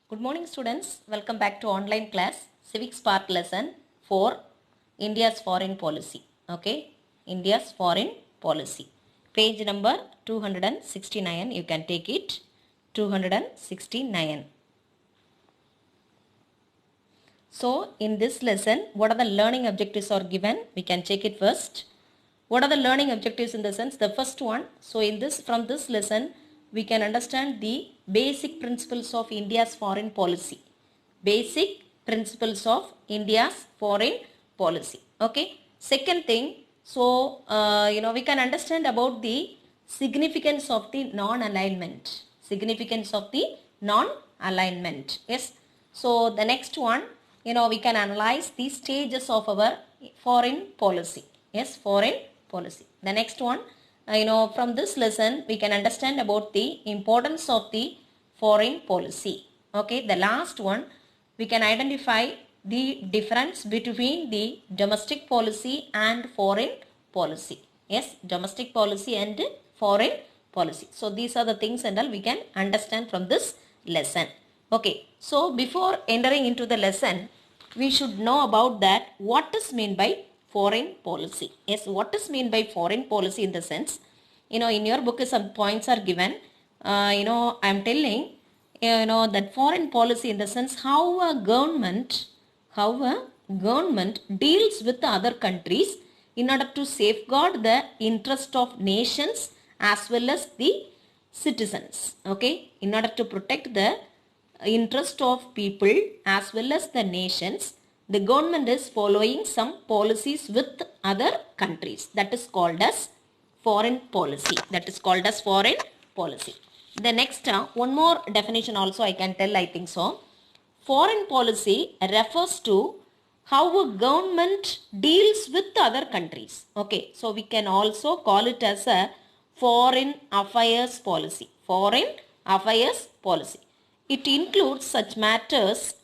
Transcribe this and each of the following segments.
Good morning students, welcome back to online class Civics Part lesson 4 India's Foreign Policy. Okay, India's Foreign Policy. Page number 269, you can take it 269. So in this lesson, what are the learning objectives are given? We can check it first. What are the learning objectives in the sense? The first one, so from this lesson, we can understand the basic principles of India's foreign policy. Basic principles of India's foreign policy. Okay. Second thing, so we can understand about the significance of the non-alignment. Significance of the non-alignment. Yes. So the next one, we can analyze the stages of our foreign policy. Yes, foreign policy. The next one, from this lesson, we can understand about the importance of the foreign policy. Okay, the last one, we can identify the difference between the domestic policy and foreign policy. Yes, domestic policy and foreign policy. So these are the things and all we can understand from this lesson. Okay, so before entering into the lesson, we should know about that what is meant by foreign policy. Yes, what is meant by foreign policy in the sense, in your book some points are given. I am telling, that foreign policy in the sense how a government deals with the other countries in order to safeguard the interest of nations as well as the citizens. Okay, in order to protect the interest of people as well as the nations, the government is following some policies with other countries. That is called as foreign policy. That is called as foreign policy. The next, one more definition also I can tell, I think so. Foreign policy refers to how a government deals with other countries. Okay, so we can also call it as a foreign affairs policy. Foreign affairs policy. It includes such matters,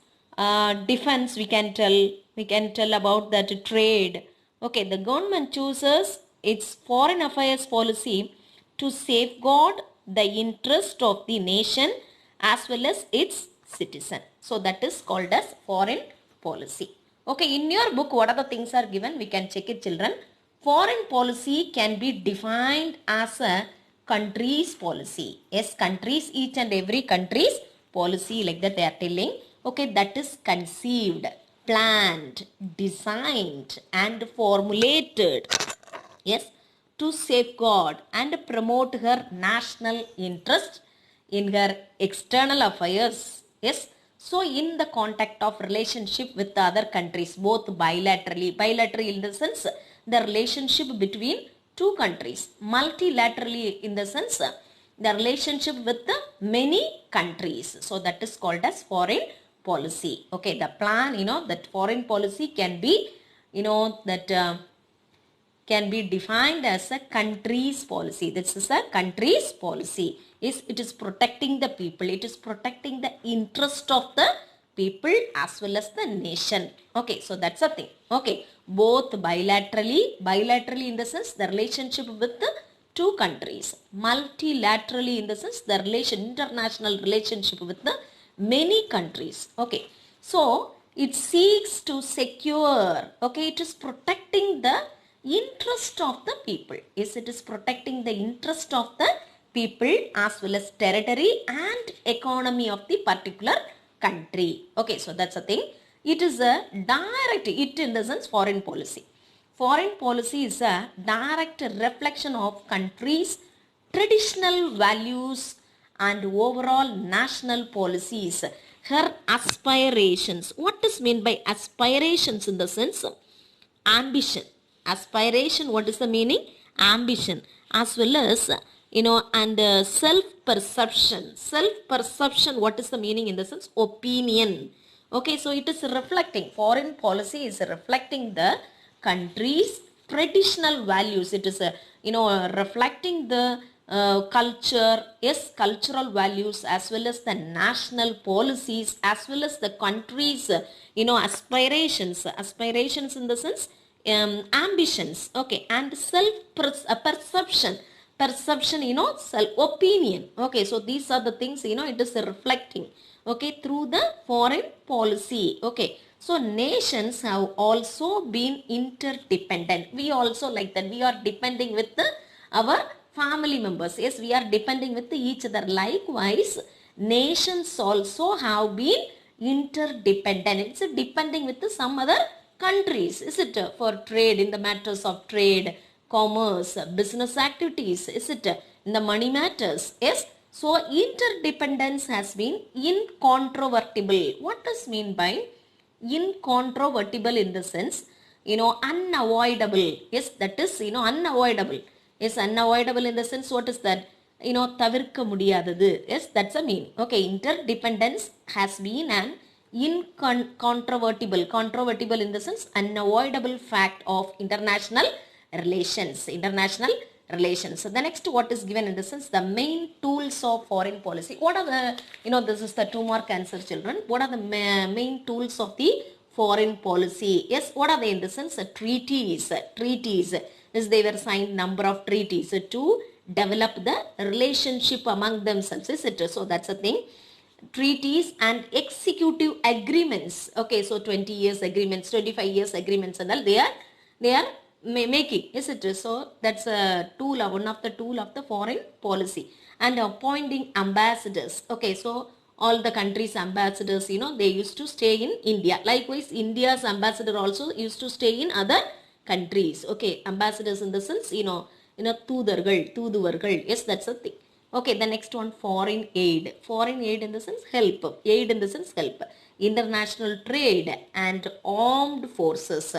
defense, we can tell about that trade. Okay, the government chooses its foreign affairs policy to safeguard the interest of the nation as well as its citizen. So that is called as foreign policy. Okay, in your book, what are the things are given? We can check it, children. Foreign policy can be defined as a country's policy. Yes, countries, each and every country's policy, like that they are telling. Okay, that is conceived, planned, designed and formulated. Yes, to safeguard and promote her national interest in her external affairs. Yes, so in the contact of relationship with the other countries, both bilaterally in the sense the relationship between two countries, multilaterally in the sense the relationship with the many countries. So that is called as foreign policy. Okay, the plan, that foreign policy can be, can be defined as a country's policy. This is a country's policy. It is protecting the people. It is protecting the interest of the people as well as the nation. Okay, so that's a thing. Okay, both bilaterally in the sense the relationship with the two countries, multilaterally in the sense the international relationship with the many countries. Okay, so it seeks to secure, okay, it is protecting the interest of the people. Yes, it is protecting the interest of the people as well as territory and economy of the particular country. Okay, so that's a thing. It is a direct, it in the sense foreign policy. Foreign policy is a direct reflection of countries' traditional values and overall national policies. Her aspirations. What is meant by aspirations in the sense? Ambition. Aspiration, what is the meaning? Ambition. As well as, and self-perception. Self-perception, what is the meaning in the sense? Opinion. Okay, so it is reflecting, foreign policy is reflecting the country's traditional values. It is, reflecting the culture, yes, cultural values as well as the national policies as well as the country's, aspirations. Aspirations in the sense, ambitions. Okay, and self-perception. Perception, self opinion. Okay, so these are the things, it is reflecting. okay, through the foreign policy. Okay, so nations have also been interdependent. We also like that. We are depending with our family members. Yes, we are depending with each other. Likewise, nations also have been interdependent. It's depending with some other countries, is it? For trade, in the matters of trade, commerce, business activities, is it? In the money matters. Yes. So interdependence has been incontrovertible. What does mean by incontrovertible? In the sense, unavoidable. Yes, that is, unavoidable. Yes, unavoidable in the sense, what is that? தவிர்க்க முடியாதது. Yes, that's a meaning. Okay, interdependence has been an controvertible in the sense unavoidable fact of international relations. So the next, what is given in the sense, the main tools of foreign policy. What are the, this is the 2-mark answer, children. What are the main tools of the foreign policy? Yes, what are they in the sense? Treaties. Yes, they were signed number of treaties to develop the relationship among themselves, is it? So that's a thing. Treaties and executive agreements. Okay, so 20 years agreements, 25 years agreements and all, they are making, is it? So that's a tool, one of the tool of the foreign policy. And appointing ambassadors. Okay, so all the countries' ambassadors, they used to stay in India. Likewise, India's ambassador also used to stay in other countries. Okay, ambassadors in the sense, தூதுவர்கள். Yes, that's a thing. Okay, the next one, foreign aid. Foreign aid in the sense help. Aid in the sense help. International trade and armed forces.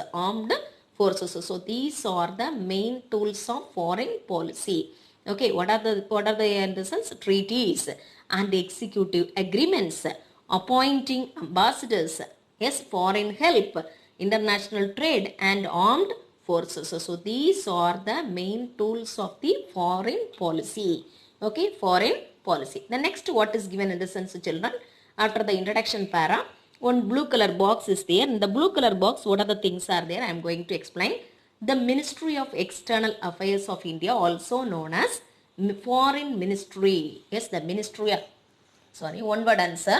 So these are the main tools of foreign policy. Okay, what are the in the sense? Treaties and executive agreements. Appointing ambassadors. Yes, foreign help, international trade and armed forces. So these are the main tools of the foreign policy. Okay, foreign policy. The next, what is given in the sense, children, after the introduction para, one blue color box is there. In the blue color box, what are the things are there? I am going to explain. The Ministry of External Affairs of India, also known as Foreign Ministry. Yes, the Ministry of, one word answer.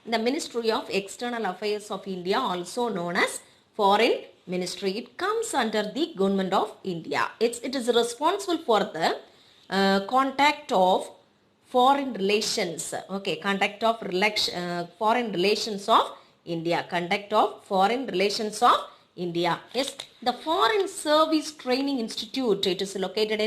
The Ministry of External Affairs of India, also known as Foreign Ministry. It comes under the government of India. It is responsible for the contact of foreign relations. Okay, contact of foreign relations of India. Contact of foreign relations of India. Yes, the Foreign Service Training Institute. It is situated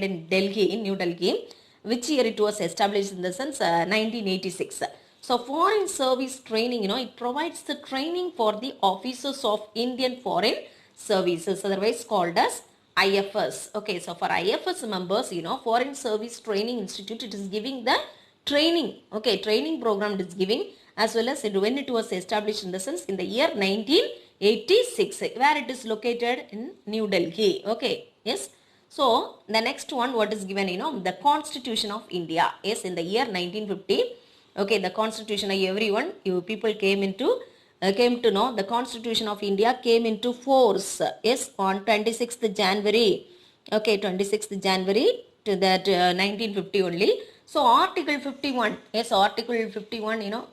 in Delhi, in New Delhi. Which year it was established? In the sense 1986. So foreign service training, it provides the training for the officers of Indian foreign services, otherwise called as IFS. Okay, so for IFS members, Foreign Service Training Institute, it is giving the training. Okay, training program it is giving, as well as when it was established in the sense in the year 1986, where it is located in New Delhi. Okay, yes. So the next one, what is given, the Constitution of India. Yes, in the year 1950. Okay, the Constitution, you people came to know the Constitution of India came into force. Yes, on 26th January. Okay, 26th January to that 1950 only. So Article 51. Yes, Article 51,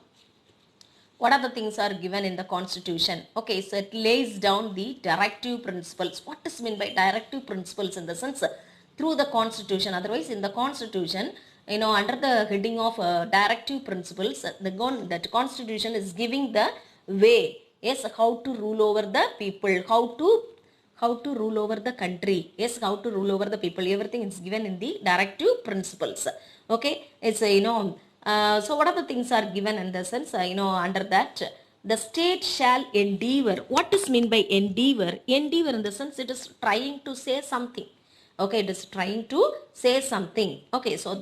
what are the things are given in the Constitution? Okay, so it lays down the directive principles. What is meant by directive principles? In the sense, through the Constitution. Otherwise, in the Constitution, under the heading of directive principles, that Constitution is giving the way. Yes, how to rule over the people, how to rule over the country. Yes, how to rule over the people. Everything is given in the directive principles. Okay, it's so what are the things are given in the sense, under that, the state shall endeavor. What is mean by endeavor? Endeavor in the sense, it is trying to say something. Okay, it is trying to say something. Okay, so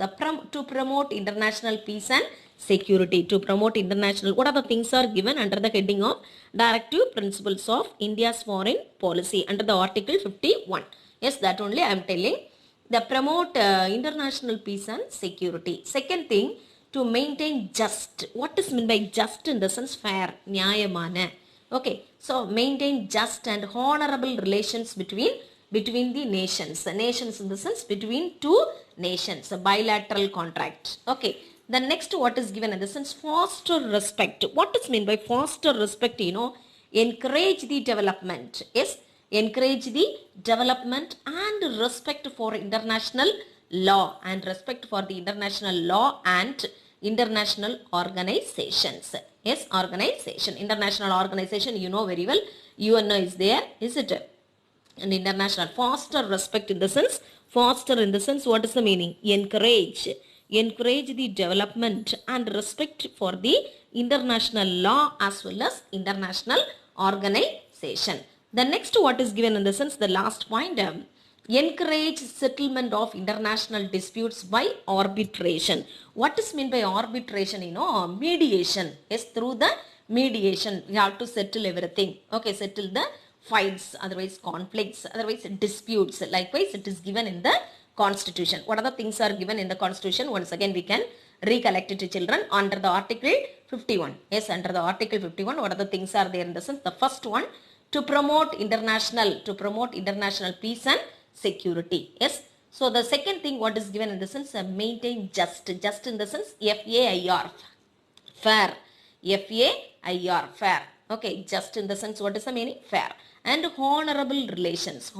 to promote international peace and security. To promote international, what are the things are given under the heading of directive principles of India's foreign policy under the Article 51. Yes, that only I am telling. The promote international peace and security. Second thing, to maintain just. What is meant by just? In the sense, fair, nyayamana. Okay, so maintain just and honorable relations between the nations. Nations in the sense between two nations, a bilateral contract. Okay, The next what is given in the sense foster respect. What is mean by foster respect? Encourage the development. Yes, encourage the development and respect for international law and respect for the international law and international organizations. Yes, organization, international organization, you know very well, UNO is there, is it? And international foster respect in the sense, foster in the sense, what is the meaning? Encourage the development and respect for the international law as well as international organization. The next what is given in the sense, the last point, encourage settlement of international disputes by arbitration. What is meant by arbitration? Mediation. Yes, through the mediation we have to settle everything. Okay, settle the fights, otherwise conflicts, otherwise disputes. Likewise, it is given in the Constitution. What are the things are given in the Constitution? Once again, we can recollect it to children under the Article 51. Yes, under the Article 51, what are the things are there in the sense? The first one, to promote international peace and security. Yes. So the second thing, what is given in the sense, maintain just in the sense, FAIR, fair. FAIR, fair. Okay, just in the sense, what is the meaning? Fair. And honorable relations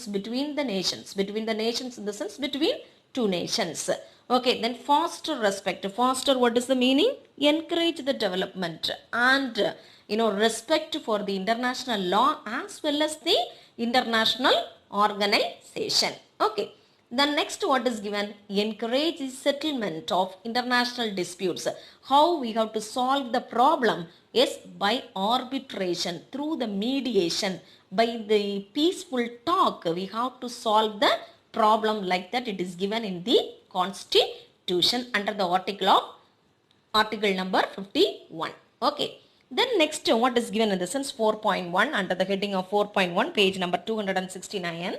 between the nations in the sense, between two nations. Okay, then foster respect. Foster, what is the meaning? Encourage the development and respect for the international law as well as the international organization. Okay. The next what is given? Encourage the settlement of international disputes. How we have to solve the problem? Yes, by arbitration, through the mediation, by the peaceful talk, we have to solve the problem like that. It is given in the Constitution under the article number 51. Okay. Then next what is given in the sense 4.1 under the heading of 4.1, page number 269.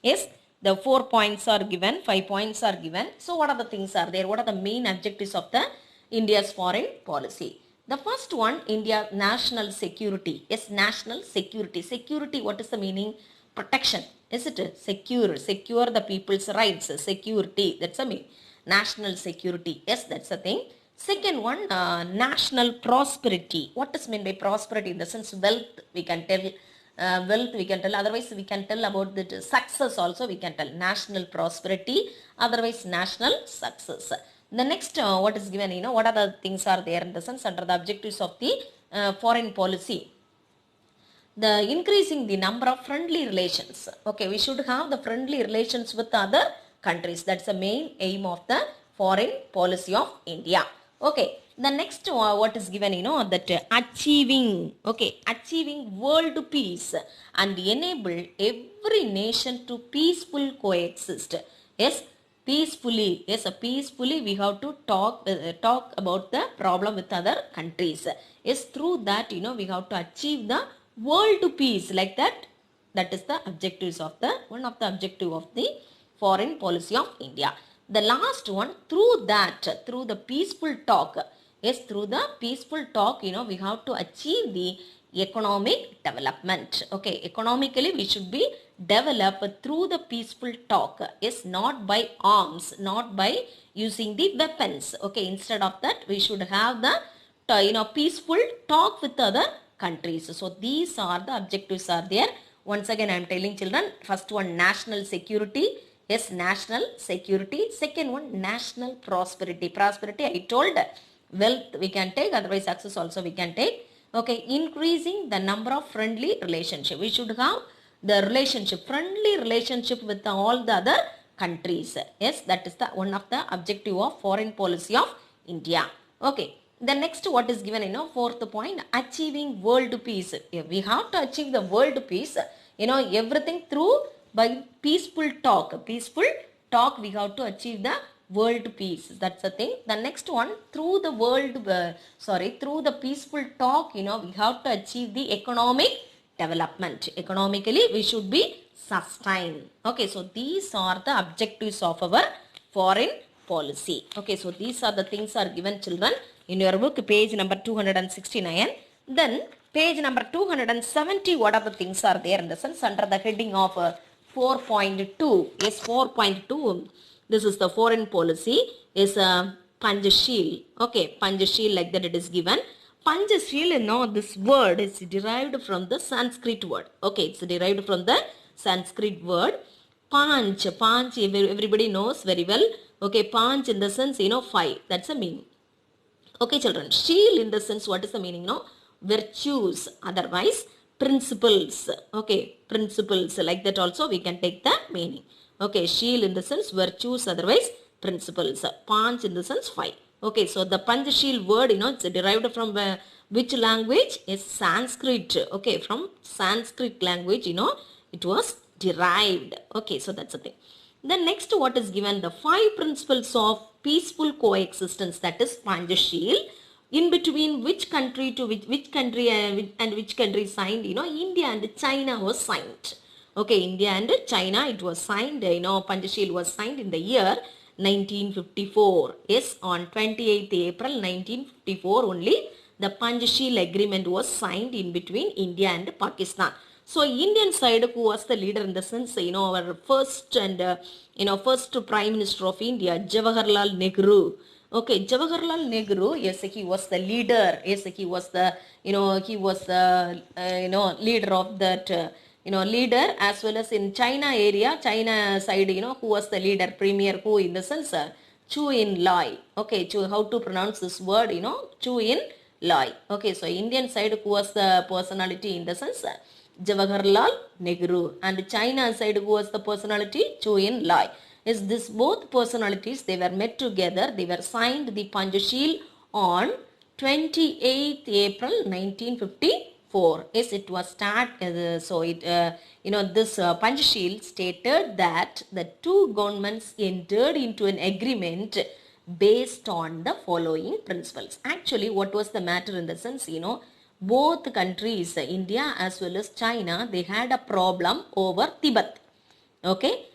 Yes, the 4 points are given, 5 points are given. So what are the things are there? What are the main objectives of the India's foreign policy? The first one, India national security. Yes, national security. Security, what is the meaning? Protection. Is it? Secure the people's rights. Security, that's the meaning. National security. Yes, that's the thing. Second one, national prosperity. What is meant by prosperity? In the sense wealth, we can tell. Otherwise we can tell about the success also, we can tell. National prosperity, otherwise national success. The next, what is given, what are the things are there in the sense under the objectives of the foreign policy? The increasing the number of friendly relations. Okay, we should have the friendly relations with other countries. That's the main aim of the foreign policy of India. Okay, the next what is given, that achieving world peace and enable every nation to peaceful coexist. Yes, peacefully. Yes, peacefully we have to talk about the problem with other countries. Yes, through that, we have to achieve the world peace like that. That is the objectives of one of the objective of the foreign policy of India. The last one, through the peaceful talk. Yes, through the peaceful talk, we have to achieve the economic development. Okay, economically we should be developed through the peaceful talk. Yes, not by arms, not by using the weapons. Okay, instead of that, we should have the peaceful talk with other countries. So these are the objectives are there. Once again, I am telling children, first one, national security. Yes, national security. Second one, national prosperity. Prosperity, I told, wealth we can take, otherwise success also we can take. Okay, increasing the number of friendly relationship. We should have the friendly relationship with all the other countries. Yes, that is the one of the objective of foreign policy of India. Okay, the next what is given, fourth point, achieving world peace. We have to achieve the world peace, everything through by peaceful talk we have to achieve the world peace. That's the thing. The next one, through the peaceful talk, we have to achieve the economic development. Economically we should be sustained. Okay, so these are the objectives of our foreign policy. Okay, so these are the things are given children in your book, page number 269. Then page number 270, what are the things are there in the sense under the heading of 4.2. Yes, 4.2. This is the foreign policy is Panchashil. Okay, Panchashil, like that it is given. Panchashil, this word is derived from the Sanskrit word. Okay, it's derived from the Sanskrit word. Panch, everybody knows very well. Okay, Panch in the sense, 5. That's the meaning. Okay, children. Shil in the sense, what is the meaning? No, virtues. Otherwise, principles. Okay, principles. Like that also we can take the meaning. Okay, Shil in the sense virtues. Otherwise, principles. Panch in the sense 5. Okay, so the Panchashil word, it's derived from which language? Is Sanskrit. Okay, from Sanskrit language, it was derived. Okay, so that's the thing. Then next, what is given? The 5 principles of peaceful coexistence, that is Panchashil. In between which country to which country and which country signed? India and China was signed. Okay, India and China, it was signed. Panchashil was signed in the year 1954. Yes, on 28th April 1954 only the Panchashil agreement was signed in between India and Pakistan. So Indian side, who was the leader in the sense, our first and first Prime Minister of India, Jawaharlal Nehru. Okay, Jawaharlal Nehru, yes, he was the leader. Yes, he was the, he was the, leader of that, leader, as well as in China area, China side, who was the leader, premier, who in the sense, Chu In Lai. Okay, how to pronounce this word, Chu In Lai. Okay, so Indian side, who was the personality in the sense, Jawaharlal Nehru, and China side, who was the personality? Chu In Lai. Is this both personalities, they were met together, they were signed the Panchashil on 28th April 1954. Yes, it was so it this Panchashil stated that the two governments entered into an agreement based on the following principles. Actually, what was the matter in the sense, both countries, India as well as China, they had a problem over Tibet. Okay,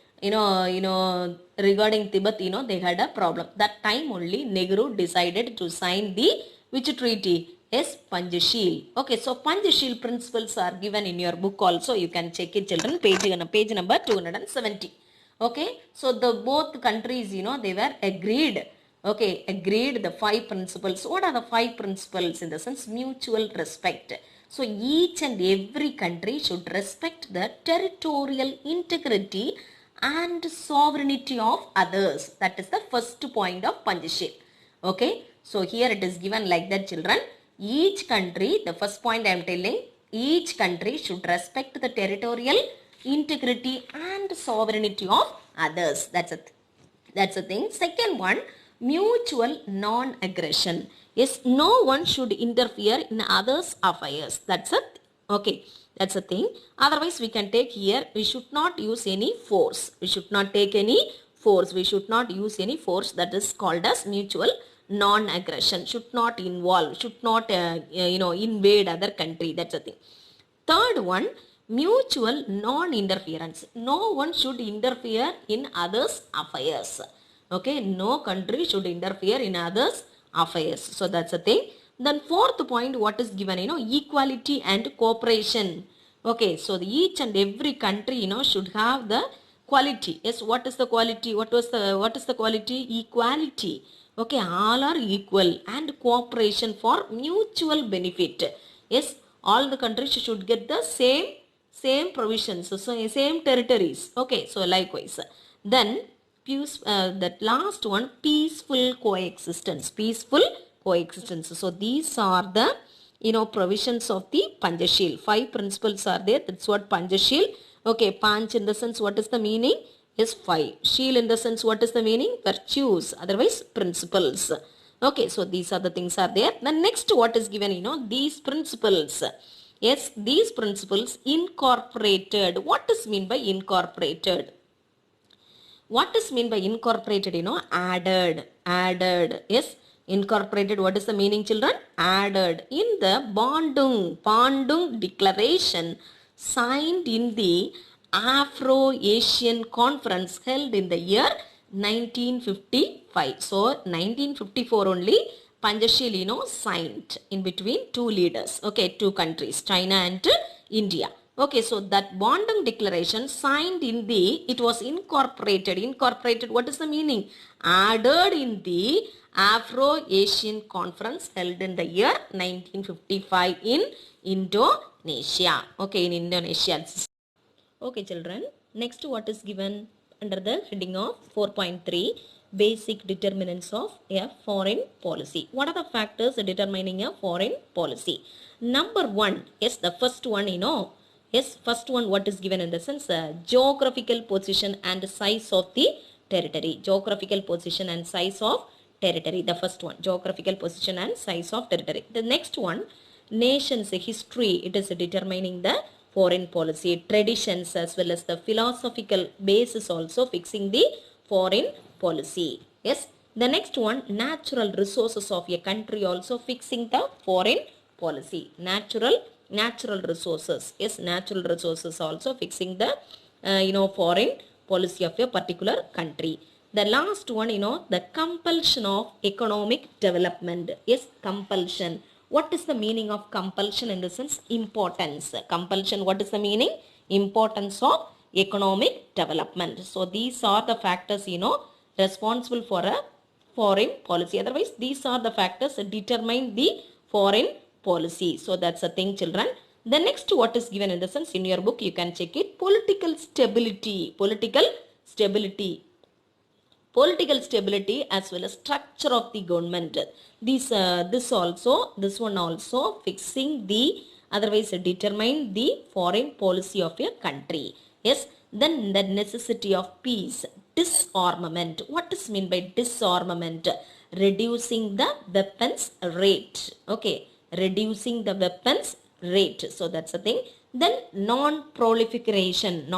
regarding Tibet, they had a problem. That time only Nehru decided to sign the which treaty? Yes, Panchashil. Okay, so Panchashil principles are given in your book also. You can check it, children. Page number 270. Okay, so the both countries, they were agreed. Okay, agreed the 5 principles. What are the 5 principles? In the sense, mutual respect. So each and every country should respect the territorial integrity and sovereignty of others. That is the first point of Panchashil. Okay, so here it is given like that, children. Each country, the first point I am telling, each country should respect the territorial integrity and sovereignty of others. That's a thing. Second one, mutual non-aggression. Yes, no one should interfere in others' affairs. That's a thing. Otherwise, we can take here, we should not use any force. We should not take any force. We should not use any force. That is called as mutual non-aggression. Should not involve. Should not, invade other country. That's a thing. Third one, mutual non-interference. No one should interfere in others' affairs. Okay, no country should interfere in others' affairs. So that's a thing. Then fourth point, what is given? Equality and cooperation. Okay, so each and every country, should have the quality. Yes, what is the quality? What is the quality? Equality. Okay, all are equal, and cooperation for mutual benefit. Yes, all the countries should get the same provisions, so same territories. Okay, so likewise. Then that last one, peaceful coexistence. Peaceful coexistence. So these are the provisions of the Panchashil. 5 principles are there. That's what Panchashil. Okay, Panch in the sense, what is the meaning? Is 5. Shil in the sense, what is the meaning? Virtues. Otherwise, principles. Okay, so these are the things are there. Then next, what is given? These principles. Yes, these principles incorporated. What is mean by incorporated? What is mean by incorporated? Added. Yes, incorporated. What is the meaning, children? Added in the Bandung Declaration signed in the Afro-Asian Conference held in the year 1955. So 1954 only Panchashil signed in between 2 leaders. Okay, 2 countries, China and India. Okay, so that Bandung Declaration signed in the, it was incorporated, what is the meaning? Added in the Afro-Asian Conference held in the year 1955 in Indonesia. Okay, in Indonesia. Okay, children. Next, what is given under the heading of 4.3 basic determinants of a foreign policy? What are the factors determining a foreign policy? Number one, yes, the first one, yes, first one, what is given in the sense geographical position and size of the territory. Geographical position and size of territory. The first one, geographical position and size of territory. The next one, nation's history. It is determining the foreign policy, traditions as well as the philosophical basis also fixing the foreign policy. Yes. The next one, natural resources of a country also fixing the foreign policy. Natural resources. Yes, natural resources also fixing the foreign policy of a particular country. The last one, the compulsion of economic development. Yes, compulsion. What is the meaning of compulsion in the sense? Importance. Compulsion, what is the meaning? Importance of economic development. So these are the factors, responsible for a foreign policy. Otherwise, these are the factors that determine the foreign policy. So that's a thing, children. The next, what is given in the sense, in your book, you can check it. Political stability. Political stability as well as structure of the government. This one also fixing the, otherwise determine the foreign policy of a country. Yes. Then the necessity of peace, disarmament. What is mean by disarmament? Reducing the weapons rate. Okay, reducing the weapons rate. So that's the thing. Then non-proliferation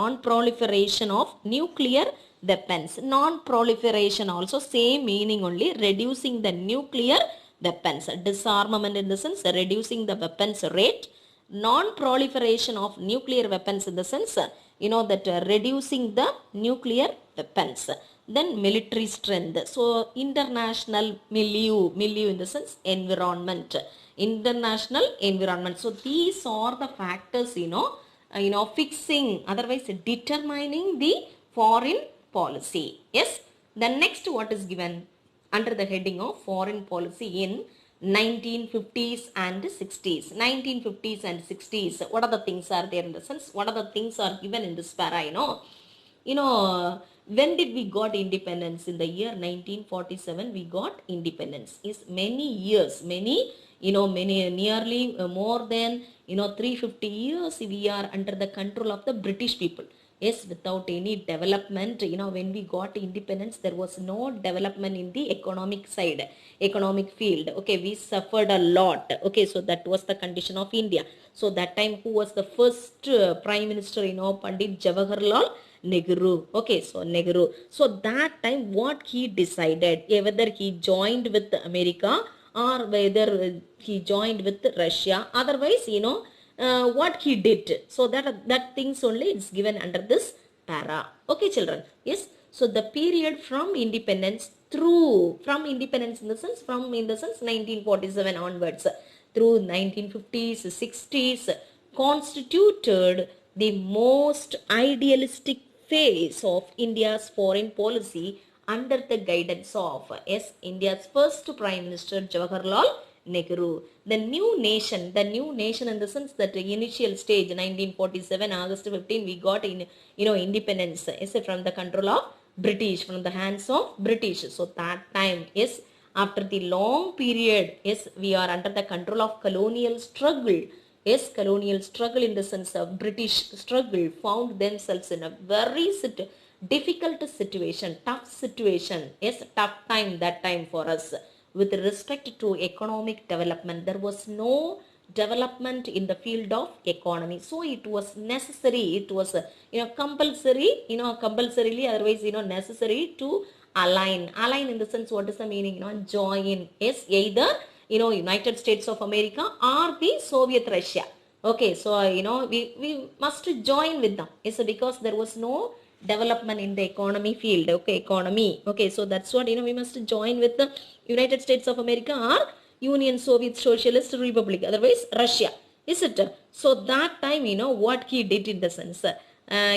of nuclear weapons. Non-proliferation also same meaning only, reducing the nuclear weapons. Disarmament in the sense reducing the weapons rate. Non-proliferation of nuclear weapons in the sense, that reducing the nuclear weapons. Then military strength. So international milieu in the sense environment. International environment. So these are the factors, fixing, otherwise determining the foreign policy. Yes. The next, what is given under the heading of foreign policy in 1950s and 60s. 1950s and 60s. What are the things are there in the sense? What are the things are given in this para? When did we got independence? In the year 1947 we got independence. Is many years, many nearly more than 350 years we are under the control of the British people. Yes, without any development, when we got independence, there was no development in the economic side, economic field. Okay, we suffered a lot. Okay, so that was the condition of India. So that time, who was the first prime minister? Pandit Jawaharlal Nehru. Okay, so Nehru. So that time, what he decided, whether he joined with America or whether he joined with Russia. Otherwise, what he did. So that things only is given under this para. Okay, children. Yes. So the period from independence from independence in the sense 1947 onwards through 1950s, 60s constituted the most idealistic phase of India's foreign policy under the guidance of India's first Prime Minister Jawaharlal Nehru. The new nation in the sense that the initial stage 1947 August 15 we got independence from the control of British, from the hands of British. So that time, after the long period, we are under the control of colonial struggle. Colonial struggle in the sense of British struggle found themselves in a very difficult situation, tough situation. Tough time that time for us. With respect to economic development, there was no development in the field of economy. So it was necessary, it was compulsorily, otherwise necessary to align in the sense, what is the meaning? Join. Either United States of America or the Soviet Russia. Okay, so we must join with them. Because there was no development in the economy field. Okay, economy. Okay, so that's what we must join with the United States of America or Union Soviet Socialist Republic, otherwise Russia. Is it? So that time, what he did in the sense,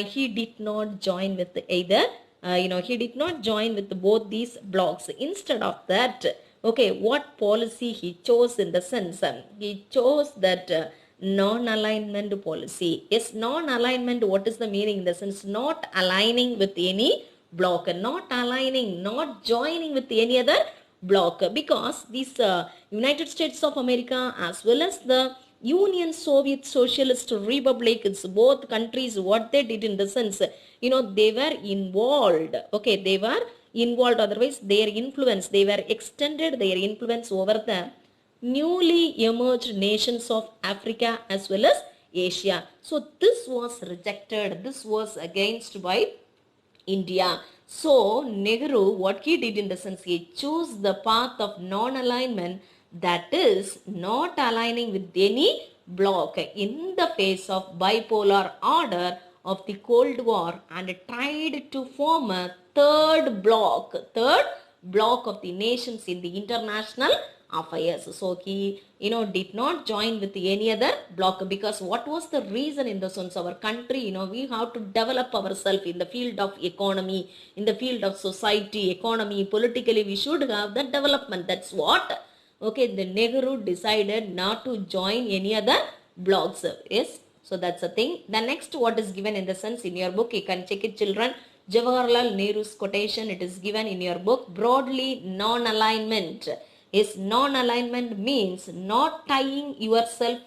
he did not join with either, he did not join with both these blocks. Instead of that, okay, what policy he chose in the sense, he chose that non-alignment policy. Yes, non-alignment, what is the meaning in the sense? Not aligning with any block, not aligning, not joining with any other block, because these United States of America as well as the Union Soviet Socialist Republic, it's both countries, what they did in the sense, they were involved, okay, they were involved, otherwise their influence, they were extended their influence over the newly emerged nations of Africa as well as Asia. So this was rejected, this was against by India. So Nehru, what he did in the sense, he chose the path of non-alignment, that is not aligning with any bloc in the face of bipolar order of the Cold War, and tried to form a third bloc of the nations in the international affairs. So he, did not join with any other bloc, because what was the reason in the sense, our country, we have to develop ourselves in the field of economy, in the field of society, economy, politically, we should have the development. That's what, okay, the Nehru decided not to join any other blocs. Yes, so that's the thing. The next, what is given in the sense in your book, you can check it, children. Jawaharlal Nehru's quotation, it is given in your book. Broadly, non-alignment is, non-alignment means not tying yourself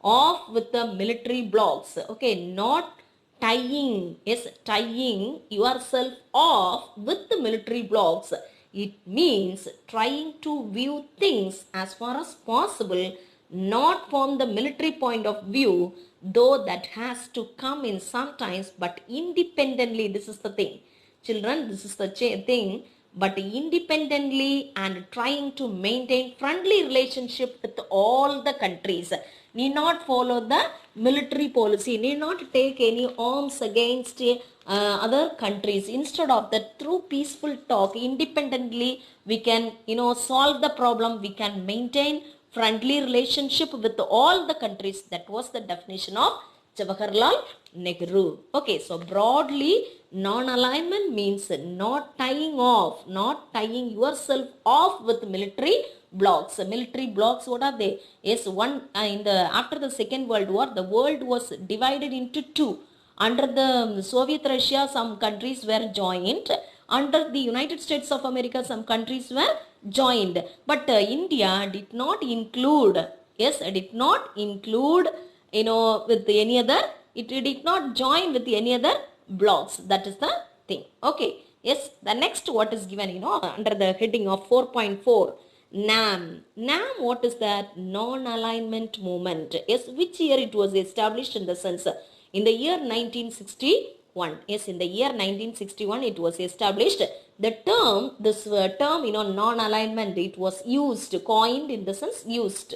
off with the military blocs. Okay, not tying, yes, tying yourself off with the military blocs. It means trying to view things as far as possible, not from the military point of view, though that has to come in sometimes, but independently. This is the thing, children, this is the thing, but independently, and trying to maintain friendly relationship with all the countries. Need not follow the military policy, need not take any arms against other countries. Instead of that, through peaceful talk, independently, we can, solve the problem, we can maintain friendly relationship with all the countries. That was the definition of Jawaharlal Nehru. Okay, so broadly, non-alignment means not tying off, not tying yourself off with military blocs. Military blocs, what are they? Yes, one after the Second World War, the world was divided into two. Under the Soviet Russia, some countries were joined. Under the United States of America, some countries were joined. But India did not include, yes, did not include, with any other, it did not join with any other blocks. That is the thing. Okay. Yes, the next, what is given, under the heading of 4.4, NAM. NAM, what is that? Non-alignment movement. Yes, which year it was established in the sense? In the year 1961. Yes, in the year 1961 it was established. The term, this term, non-alignment, it was used, coined in the sense used.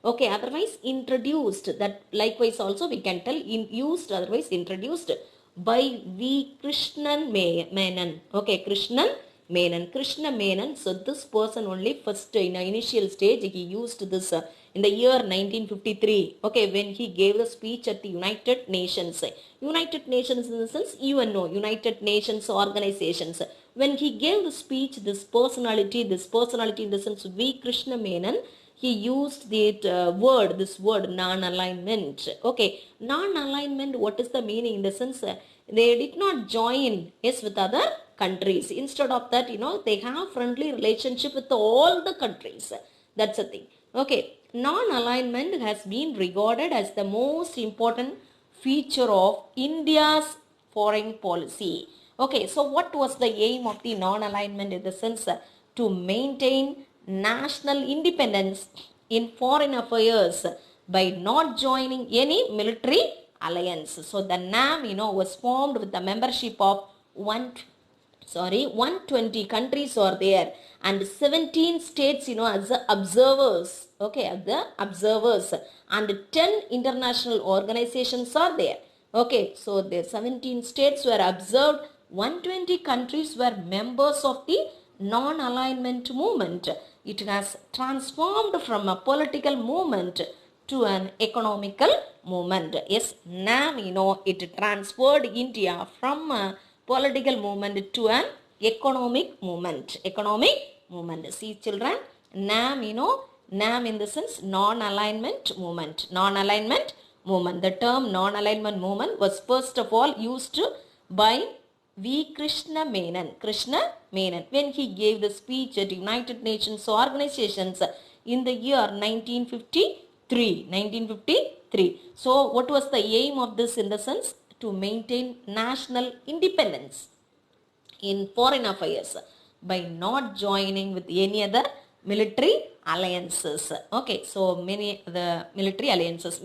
Okay, otherwise introduced. That likewise also we can tell, used, otherwise introduced by V. Krishnan Menon. Okay, Krishna Menon. So this person only first in the initial stage, he used this in the year 1953. Okay, when he gave a speech at the United Nations. United Nations in the sense UNO, United Nations Organizations. When he gave the speech, this personality in the sense V. Krishna Menon, he used this word non-alignment. Okay, non-alignment, what is the meaning in the sense? They did not join, yes, with other countries. Instead of that, they have friendly relationship with all the countries. That's the thing. Okay, non-alignment has been regarded as the most important feature of India's foreign policy. Okay, so what was the aim of the non-alignment in the sense? To maintain national independence in foreign affairs by not joining any military alliance. So the NAM, was formed with the membership of 120 countries are there, and 17 states, as the observers. Okay, as the observers, and 10 international organizations are there. Okay, so the 17 states were observed, 120 countries were members of the non-alignment movement. It has transformed from a political movement to an economical movement. Yes, NAM, it transferred India from a political movement to an economic movement. Economic movement. See children, NAM, NAM in the sense non-alignment movement. Non-alignment movement. The term non-alignment movement was first of all used by V. Krishna Menon. Krishna Menon, when he gave the speech at United Nations organizations in the year 1953. 1953. So, what was the aim of this in the sense? To maintain national independence in foreign affairs by not joining with any other military alliances. Okay, so many the military alliances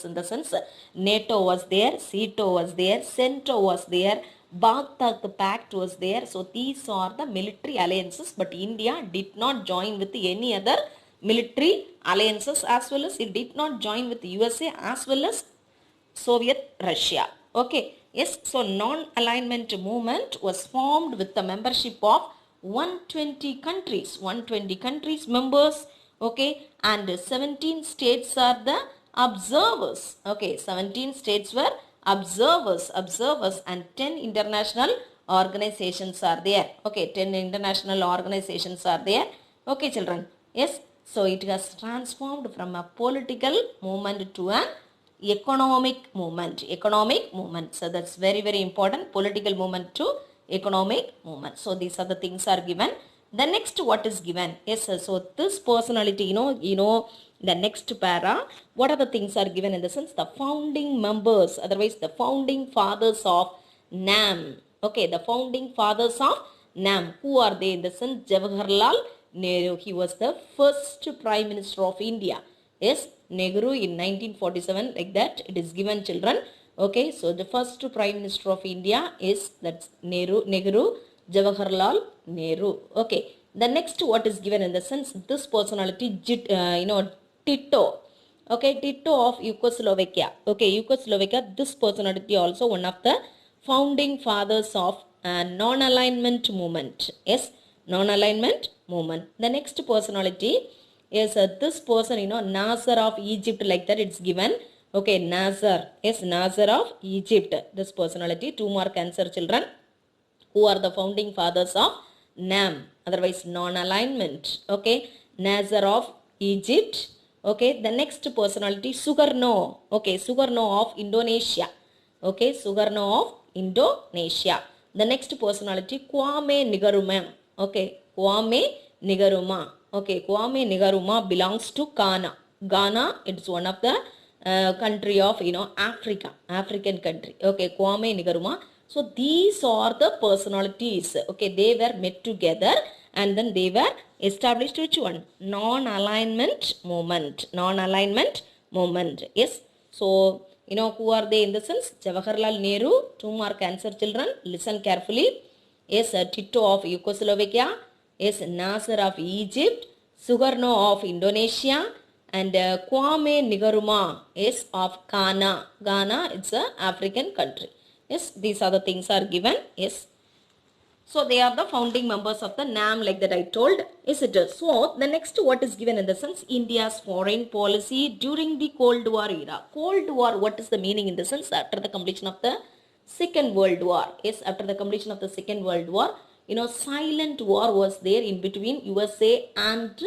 in the sense NATO was there, SEATO was there, CENTO was there, Baghdad Pact was there. So these are the military alliances, but India did not join with any other military alliances, as well as it did not join with the USA as well as Soviet Russia. Okay, yes, so non-alignment movement was formed with the membership of 120 countries members, okay, and 17 states are the observers. Okay, 17 states were observers, and 10 international organizations are there. Okay, 10 international organizations are there. Okay, children, yes, so it has transformed from a political movement to an economic movement. So that's very, very important. Political movement to economic movement. So these are the things are given. The next, what is given? Yes, sir. So this personality, the next para, what are the things are given in the sense? The founding members, otherwise the founding fathers of NAM. Okay, the founding fathers of NAM. Who are they in the sense? Jawaharlal Nehru. He was the first Prime Minister of India. Yes, Nehru in 1947, like that it is given, children. Okay, so the first Prime Minister of India is that's Nehru, Jawaharlal Nehru. Okay, the next what is given in the sense, this personality, Tito. Okay, Tito of Yugoslavia. Okay, Yugoslavia, this personality also one of the founding fathers of non-alignment movement. Yes, non-alignment movement. The next personality is this person, Nasser of Egypt, like that it's given. Okay, Nasser. Yes, Nasser of Egypt. This personality, 2 mark answer, children. Who are the founding fathers of NAM, otherwise non-alignment. Okay, Nasser of Egypt. Okay, the next personality, Sukarno. Okay, Sukarno of Indonesia. Okay, Sukarno of Indonesia. The next personality, Kwame Nkrumah. Okay, Kwame Nkrumah. Okay, Kwame Nkrumah belongs to Ghana. Ghana, it's one of the country of, African country. Okay, Kwame Nkrumah. So these are the personalities. Okay, they were met together and then they were established which one? Non-alignment movement. Non-alignment movement. Yes. So, who are they in the sense? Jawaharlal Nehru. 2 mark answer, children. Listen carefully. Yes, Tito of Yugoslavia. Yes, Nasser of Egypt. Sukarno of Indonesia. And Kwame Nkrumah is of Ghana. Ghana, it's an African country. Yes, these are the things are given. Yes. So they are the founding members of the NAM, like that I told. Is it? So the next what is given in the sense, India's foreign policy during the Cold War era. Cold War, what is the meaning in the sense? After the completion of the Second World War. Yes, after the completion of the Second World War, silent war was there in between USA and,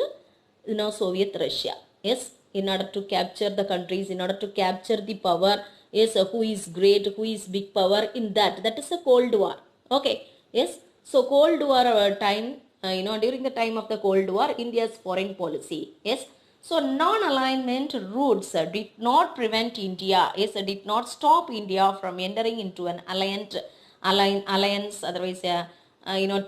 Soviet Russia. Yes, in order to capture the countries, in order to capture the power. Yes, who is great, who is big power in that. That is a Cold War. Okay. Yes. So Cold War time, during the time of the Cold War, India's foreign policy. Yes. So non-alignment roots did not prevent India. Yes, did not stop India from entering into an alliance. Otherwise,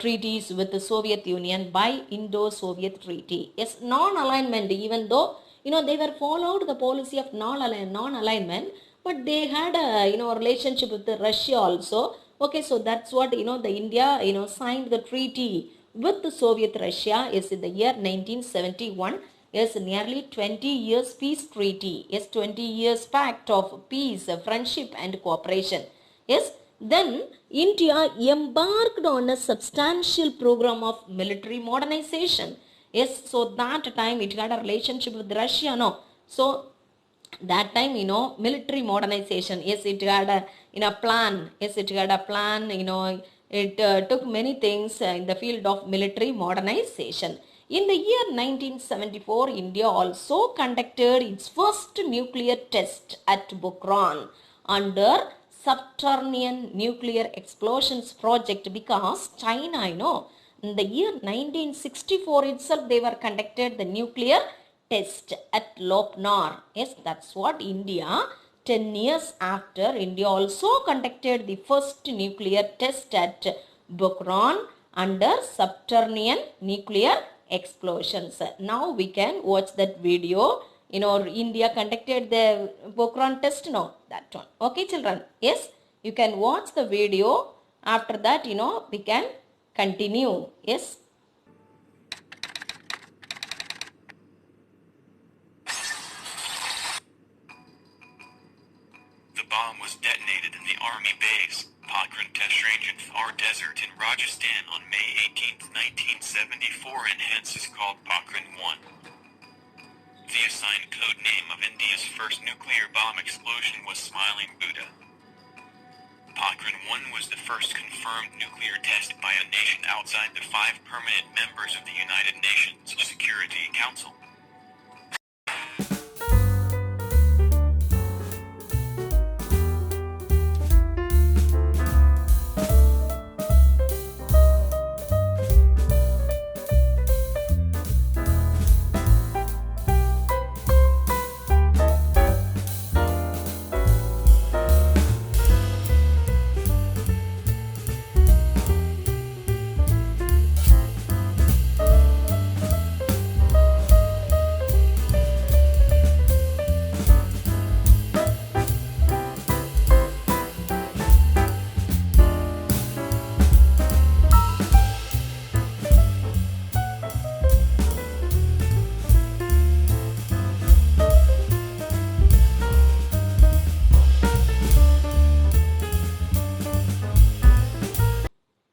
treaties with the Soviet Union by Indo-Soviet Treaty. Yes, non-alignment, even though, they were followed the policy of non-alignment, but they had a, relationship with the Russia also. Okay, so that's what, the India, signed the treaty with the Soviet Russia is in the year 1971. Yes, nearly 20 years peace treaty. Yes, 20 years pact of peace, friendship and cooperation. Yes, then India embarked on a substantial program of military modernization. Yes, so that time it had a relationship with Russia, no. So that time, military modernization, yes, it had a plan, yes, it had a plan, it took many things in the field of military modernization. In the year 1974, India also conducted its first nuclear test at Pokhran under subterranean nuclear explosions project, because China, in the year 1964 itself, they were conducted the nuclear test at Lopnar. Yes, that's what India, 10 years after, India also conducted the first nuclear test at Pokhran under subterranean nuclear explosions. Now we can watch that video. India conducted the Pokhran test, no, that one. Okay, children, yes, you can watch the video. After that, we can continue. Yes. The bomb was detonated in the Army base, Pokhran Test Range in Thar Desert in Rajasthan on May 18, 1974, and hence is called Pokhran 1. The assigned code name of India's first nuclear bomb explosion was Smiling Buddha. Pokhran 1 was the first confirmed nuclear test by a nation outside the 5 permanent members of the United Nations Security Council.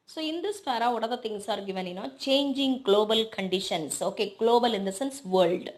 So in this para, what are the things are given? Changing global conditions. Okay, global in the sense world.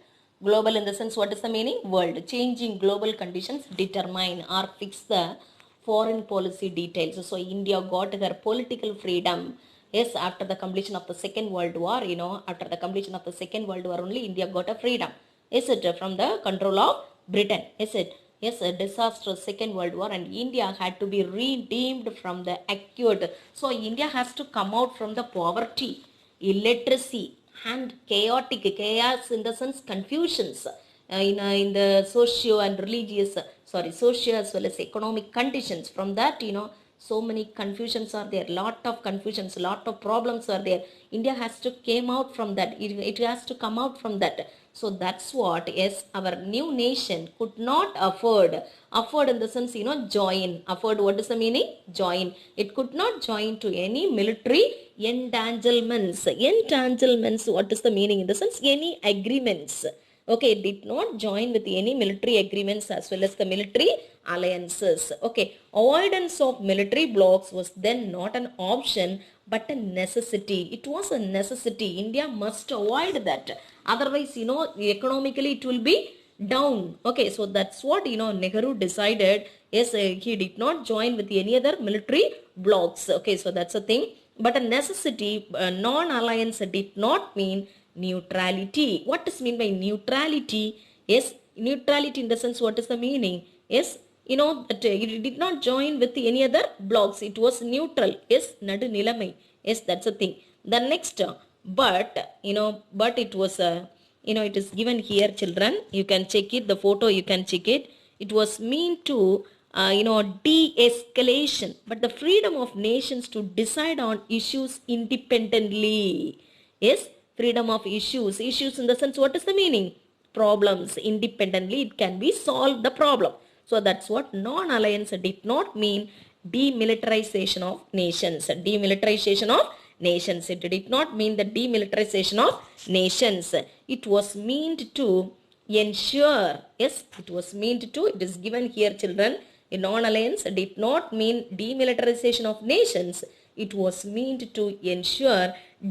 Global in the sense, what is the meaning? World. Changing global conditions determine or fix the foreign policy details. So India got their political freedom. Yes, after the completion of the Second World War, after the completion of the Second World War only, India got a freedom. Is it from the control of Britain? Is it? Yes, a disastrous Second World War, and India had to be redeemed from the acute. So India has to come out from the poverty, illiteracy, and chaotic chaos in the sense confusions in the socio and religious, socio as well as economic conditions. From that, so many confusions are there, lot of confusions, lot of problems are there. India has to came out from that. It has to come out from that. So that's what, yes, our new nation could not afford in the sense, join. Afford, what is the meaning? Join. It could not join to any military entanglements. Entanglements, what is the meaning? In the sense, any agreements. Okay, it did not join with any military agreements as well as the military alliances. Okay, avoidance of military blocks was then not an option but a necessity. It was a necessity. India must avoid that. Otherwise, economically it will be down. Okay, so that's what, Nehru decided. Yes, he did not join with any other military blocks. Okay, so that's a thing. But a necessity, non-alliance did not mean neutrality. What does mean by neutrality? Yes, neutrality in the sense, what is the meaning? Yes, that it did not join with any other blocks. It was neutral. Yes, nadu nilamai. Yes, that's a thing. The next, but it was it is given here, children. You can check it. The photo, you can check it. It was mean to de-escalation, but the freedom of nations to decide on issues independently. Yes, freedom of issues in the sense, what is the meaning? Problems independently, it can be solved the problem. So that's what non-alliance did not mean demilitarization of nations. Demilitarization of nations, it did not mean the demilitarization of nations. It was meant to ensure, yes, it was meant to, it is given here, children. In non-alliance did not mean demilitarization of nations. it was meant to ensure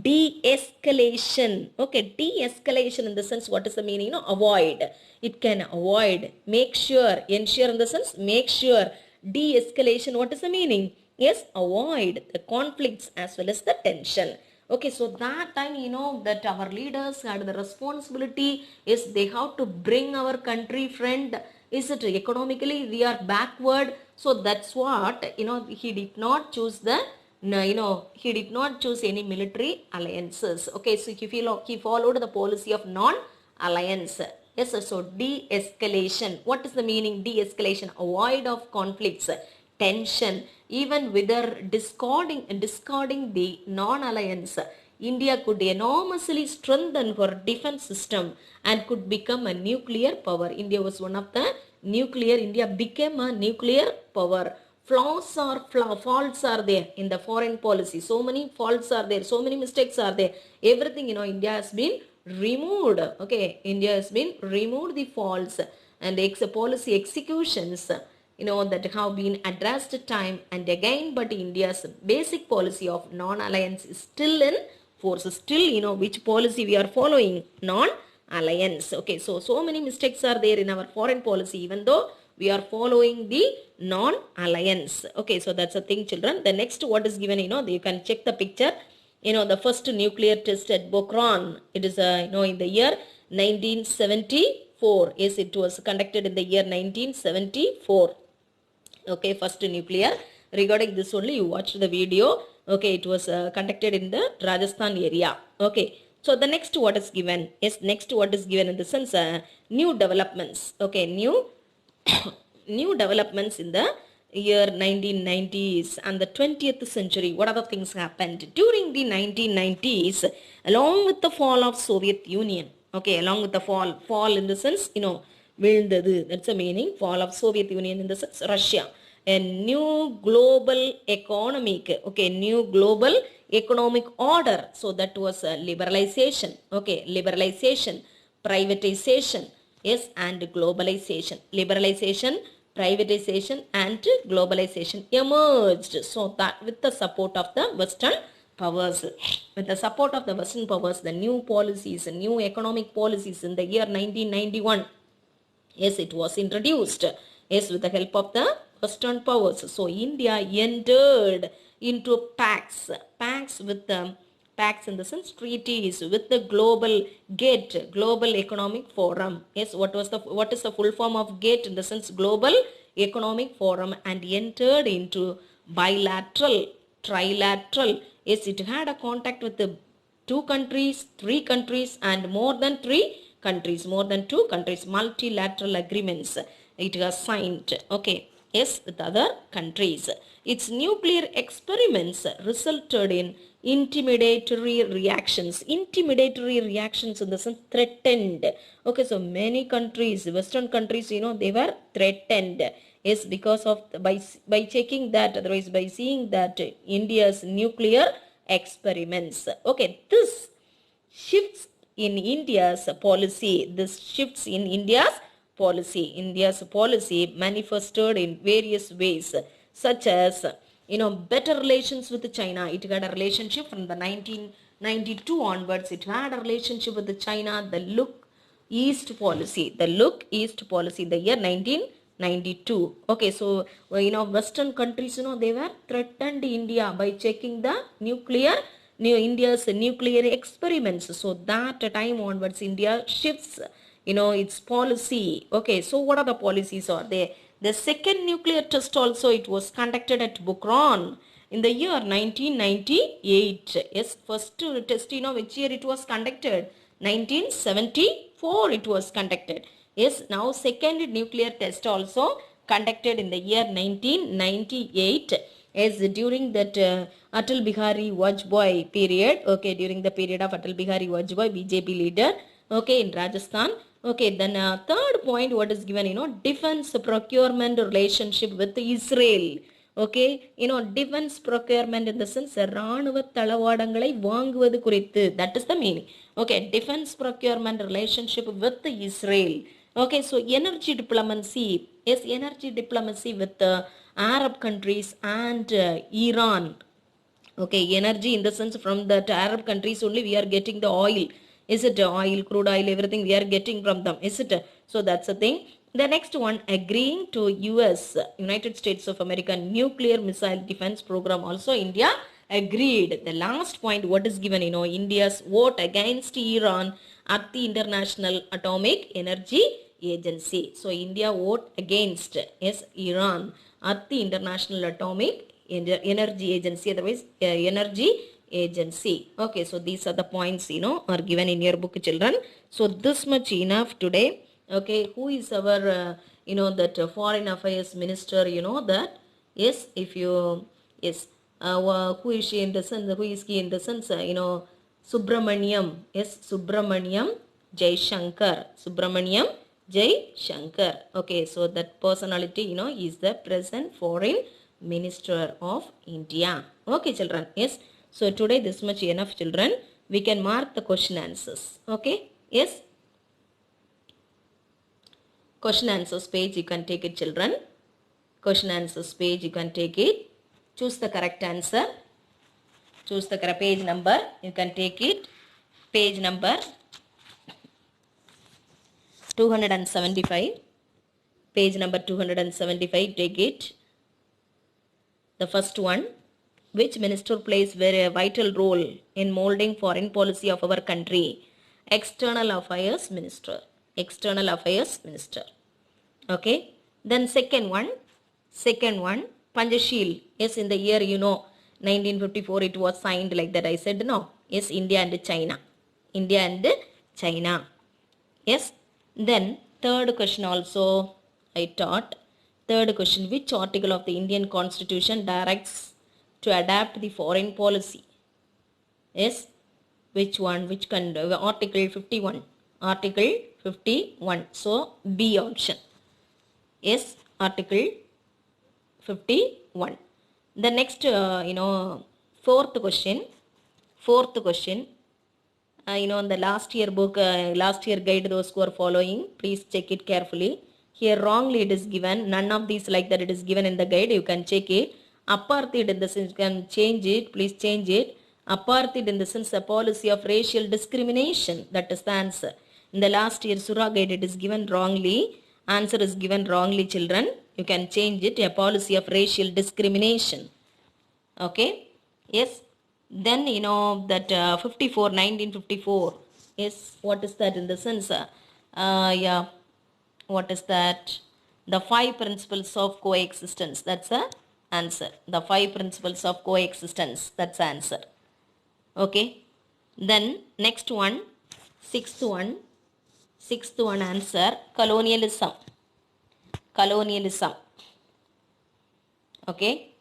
de-escalation. Okay, de-escalation in the sense, what is the meaning? Avoid. It can avoid, make sure, ensure in the sense, make sure. De-escalation, what is the meaning? Yes, avoid the conflicts as well as the tension. Okay, so that time, that our leaders had the responsibility is they have to bring our country, friend. Is it economically we are backward? So that's what, he did not choose the, no, he did not choose any military alliances. Okay, so he followed the policy of non-alliance. Yes, so de-escalation. What is the meaning? De-escalation, avoid of conflicts, tension, even whether discarding the non-alliance. India could enormously strengthen her defense system and could become a nuclear power. India was one of the India became a nuclear power. Faults are there in the foreign policy. So many faults are there. So many mistakes are there. Everything, India has been removed. Okay, India has been removed the faults and the policy executions, that have been addressed time and again, but India's basic policy of non-alliance is still in force. Still, which policy we are following? Non-alliance. Okay, so many mistakes are there in our foreign policy, even though we are following the non-alliance. Okay, so that's a thing, children. The next, what is given, you can check the picture. The first nuclear test at Pokhran, it is, in the year 1974. Yes, it was conducted in the year 1974. Okay, first nuclear. Regarding this only, you watched the video. Okay, it was conducted in the Rajasthan area. Okay, so the next what is given? Yes, next what is given in the sense, new developments. Okay, new developments in the year 1990s and the 20th century. What other things happened during the 1990s along with the fall of Soviet Union? Okay, along with the fall in the sense, விழுந்தது, that's the meaning. Fall of Soviet Union in the sense Russia. A new global economic, new global economic order. So that was liberalization. Okay, liberalization, privatization, yes, and globalization. Liberalization, privatization and globalization emerged. So that with the support of the Western powers. With the support of the Western powers, the new policies, new economic policies in the year 1991, yes, it was introduced. Yes, with the help of the Western powers. So India entered into pacts with the pacts in the sense treaties with the Global Economic Forum. Yes, what is the full form of GATE in the sense Global Economic Forum, and entered into bilateral, trilateral. Yes, it had a contact with the 2 countries, 3 countries and more than 3 countries, more than 2 countries, multilateral agreements it has signed. Okay, yes, with other countries. Its nuclear experiments resulted in intimidatory reactions in the sense threatened. Okay, so many countries, Western countries, they were threatened. Yes, because of by checking that, otherwise by seeing that India's nuclear experiments. Okay, this shifts in India's policy. India's policy manifested in various ways, such as, better relations with China. It had a relationship from the 1992 onwards. It had a relationship with China. The Look East policy, the year 1992. Okay, so, Western countries, they were threatened India by checking the India's nuclear experiments. So that time onwards, India shifts, its policy. Okay, so what are the policies are there? The second nuclear test also, it was conducted at Pokhran in the year 1998. Yes, first test, which year it was conducted? 1974 it was conducted. Yes, now second nuclear test also conducted in the year 1998. Yes, during that Atal Bihari Vajpayee period. Okay, during the period of Atal Bihari Vajpayee, BJP leader. Okay, in Rajasthan. Okay, then third point, what is given, defense procurement relationship with Israel. Okay, defense procurement in the sense, ராணுவ தளவாடங்களை வாங்குவது குறித்து. That is the meaning. Okay, defense procurement relationship with Israel. Okay, so energy diplomacy. Yes, energy diplomacy with Arab countries and Iran. Okay, energy in the sense from the Arab countries only we are getting the oil. Is it oil, crude oil, everything we are getting from them? Is it? So that's the thing. The next one, agreeing to US, United States of America nuclear missile defense program. Also, India agreed. The last point, what is given? India's vote against Iran at the International Atomic Energy Agency. So India vote against, yes, Iran at the International Atomic Energy Agency, otherwise Energy Agency. Okay, so these are the points are given in your book, children. So this much enough today. Okay, who is our that foreign affairs minister? That, yes, if you, yes, who is she in the sense, who is he in the sense, Subramaniam, yes, Subramaniam Jaishankar, Subramaniam Jaishankar. Okay, so that personality is the present foreign minister of India. Okay, children, yes. So today this much enough, children. We can mark the question answers. Okay, yes, question answers page you can take it, children. Question answers page you can take it. Choose the correct answer. Choose the correct page number. You can take it. Page number 275. Page number 275. Take it. The first one. Which minister plays very vital role in molding foreign policy of our country? External Affairs Minister. External Affairs Minister. Okay. Then second one, Panchashil. Yes, in the year 1954 it was signed like that. I said no. Yes, India and China. India and China. Yes. Then third question also I taught. Third question, which article of the Indian Constitution directs to adapt the foreign policy? Yes, which one? Which article 51? Article 51. So B option. Yes, article 51. The next, fourth question. In the last year book, last year guide, those who are following, please check it carefully. Here wrongly it is given. None of these like that it is given in the guide. You can check it. Apartheid in the sense, you can change it. Please change it. Apartheid in the sense, a policy of racial discrimination. That is the answer. In the last year Surah guide it is given wrongly. Answer is given wrongly, children. You can change it. A policy of racial discrimination. Okay. Yes. Then that 1954. Yes. What is that in the sense? Yeah. What is that? The 5 principles of coexistence. That's the answer. The 5 principles of coexistence. That's the answer. Okay. Then next one, sixth one answer, colonialism. Okay.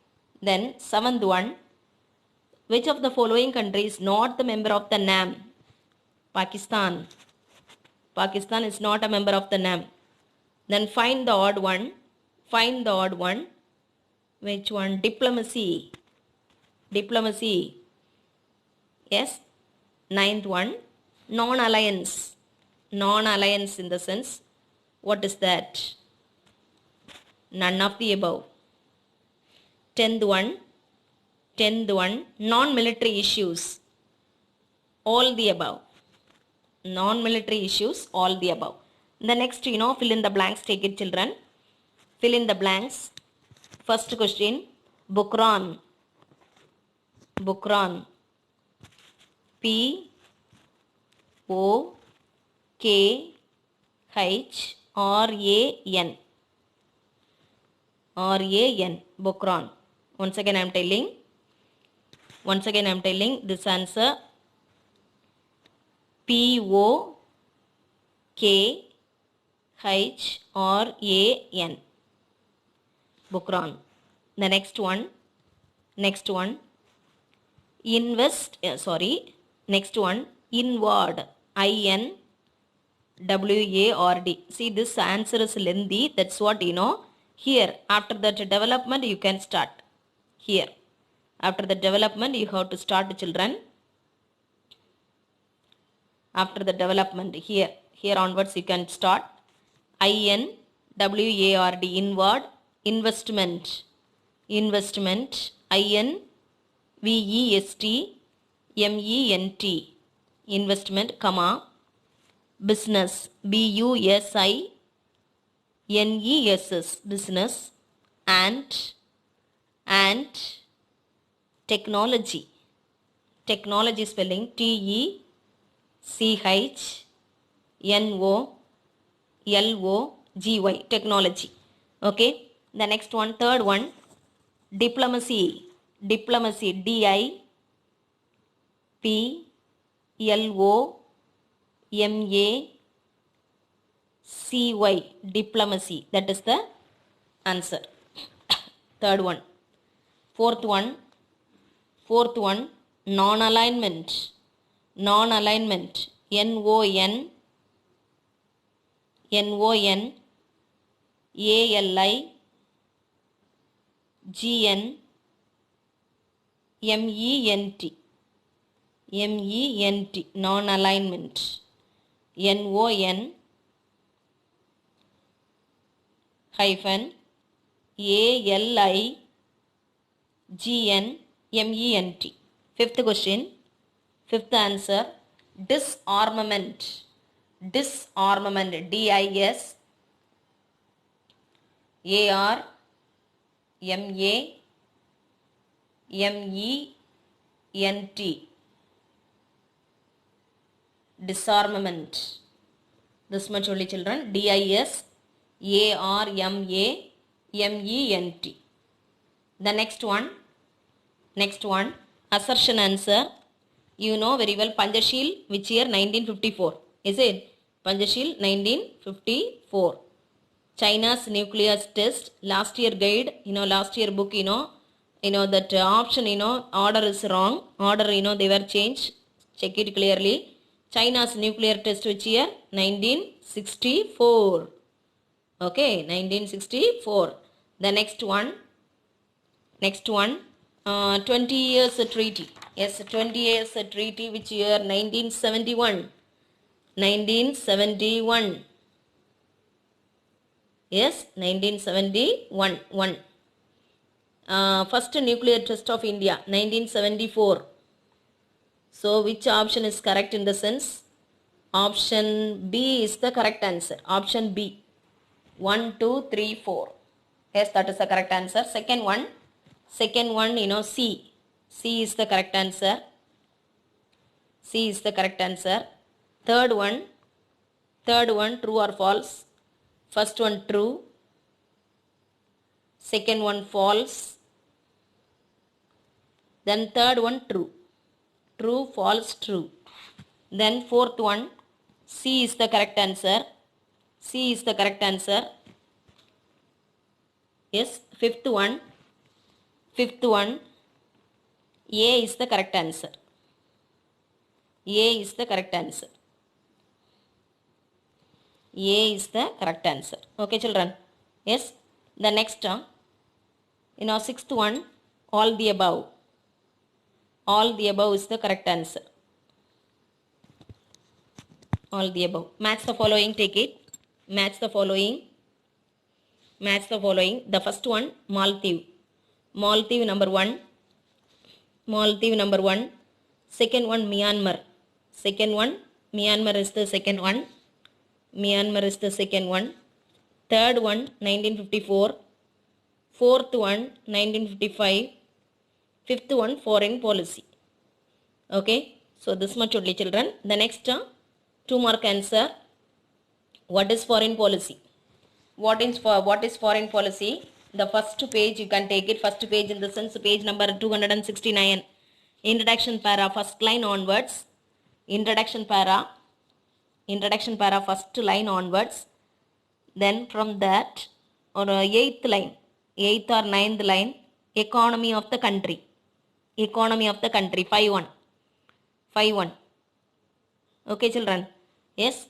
Then seventh one, which of the following countries is not the member of the NAM? Pakistan. Pakistan is not a member of the NAM. Then find the odd one. Which one? Diplomacy. Yes. Ninth one, non-alliance. Non-alliance in the sense, what is that? None of the above. Tenth one, non-military issues. All the above. Non-military issues, all the above. The next, fill in the blanks. Take it, children. Fill in the blanks. First question, Bukran. P-O-K-H-R-A-N. Bukran. Once again I am telling this answer. P-O-K-H-R-A-N. Bukran. The next one. Next one, inward. I-N-W-A-R-D. See, this answer is lengthy. That's what Here, after that development, you can start. Here, after the development, you have to start, children. After the development, here onwards, you can start. I-N-W-A-R-D, inward. Investment. I-N VESTMENT, investment, comma, business, BUSINESS, business, and technology. Technology spelling TECHNOLOGY, technology. Okay, the next one, third one, diplomacy. Diplomacy, DIPLOMACY, diplomacy. That is the answer. Third one. Fourth one, non-alignment. Non-alignment, NONALIGNMENT, non-alignment, NON-ALIGNMENT. Fifth question, fifth answer, disarmament. Disarmament, DISARMAMENT, disarmament. This much only, children. DISARMAMENT. The next one, assertion answer. You know very well Panchasheel, which year? 1954. Is it? Panchasheel 1954. China's nuclear test, last year guide, last year book, that option, order is wrong. Order, they were changed. Check it clearly. China's nuclear test, which year? 1964. Okay, 1964. The next one, 20 years treaty. Yes, 20 years treaty, which year? 1971. 1971. Yes, 1971. First nuclear test of India, 1974. So, which option is correct in the sense? Option B is the correct answer. Option B. 1, 2, 3, 4. Yes, that is the correct answer. Second one, C. C is the correct answer. C is the correct answer. Third one, true or false? First one, true. Second one, false. Then third one, true. True, false, true. Then fourth one, C is the correct answer. C is the correct answer. Yes, fifth one, A is the correct answer. A is the correct answer. A is the correct answer. Okay, children. Yes, the next, sixth one, all the above. All the above is the correct answer. All the above. Match the following, take it. Match the following. Match the following. The first one, Maldives. Maldives number 1. Maldives number 1. Second one, Myanmar. Second one, Myanmar is the second one. Myanmar is the second one. Third one, 1954. Fourth one, 1955. Fifth one, foreign policy. Okay, so this much only, children. The next, 2 mark answer. What is foreign policy? What is foreign policy? The first page you can take it. First page in the sense page number 269. Introduction para, first line onwards. Introduction para, first line onwards. Then from that, or 8th line, 8th or 9th line, economy of the country. Economy of the country, 5-1. 5-1. Okay, children. Yes.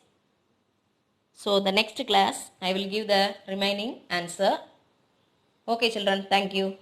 So the next class I will give the remaining answer. Okay, children. Thank you.